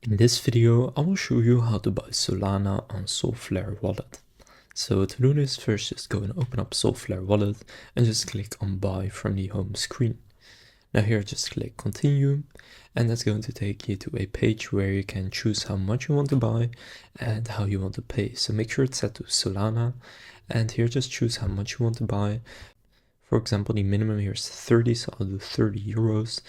In this video, I will show you how to buy Solana on Solflare Wallet. So to do this, first just go and open up Solflare Wallet and just click on buy from the home screen. Now here just click continue, and that's going to take you to a page where you can choose how much you want to buy and how you want to pay. So make sure it's set to Solana, and here just choose how much you want to buy. For example, the minimum here is 30, so I'll do 30 euros.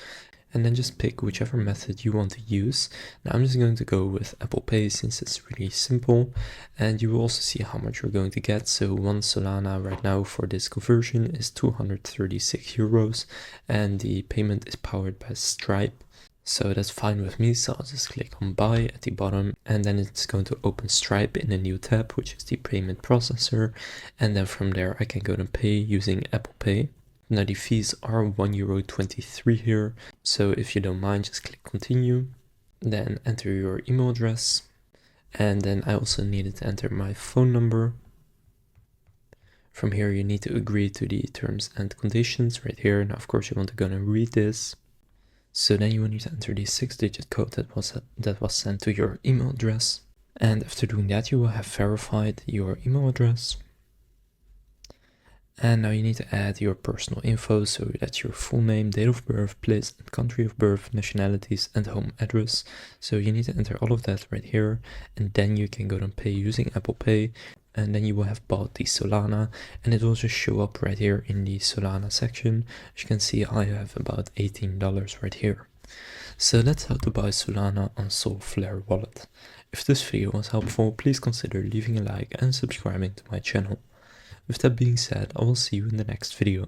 And then just pick whichever method you want to use. Now I'm just going to go with Apple Pay since it's really simple, and you will also see how much you're going to get. So 1 Solana right now for this conversion is 236 euros, and the payment is powered by Stripe. So that's fine with me, so I'll just click on buy at the bottom, and then it's going to open Stripe in a new tab, which is the payment processor, and then from there I can go and pay using Apple Pay. Now the fees are €1.23 here, so if you don't mind, just click continue, then enter your email address, and then I also needed to enter my phone number. From here you need to agree to the terms and conditions right here. Now of course you want to go and read this. So then you will need to enter the 6-digit code that was sent to your email address, and after doing that you will have verified your email address. And now you need to add your personal info, so that's your full name, date of birth, place and country of birth, nationalities and home address. So you need to enter all of that right here, and then you can go and pay using Apple Pay, and then you will have bought the Solana, and it will just show up right here in the Solana section. As you can see, I have about $18 right here. So that's how to buy Solana on Solflare Wallet. If this video was helpful, please consider leaving a like and subscribing to my channel. With that being said, I will see you in the next video.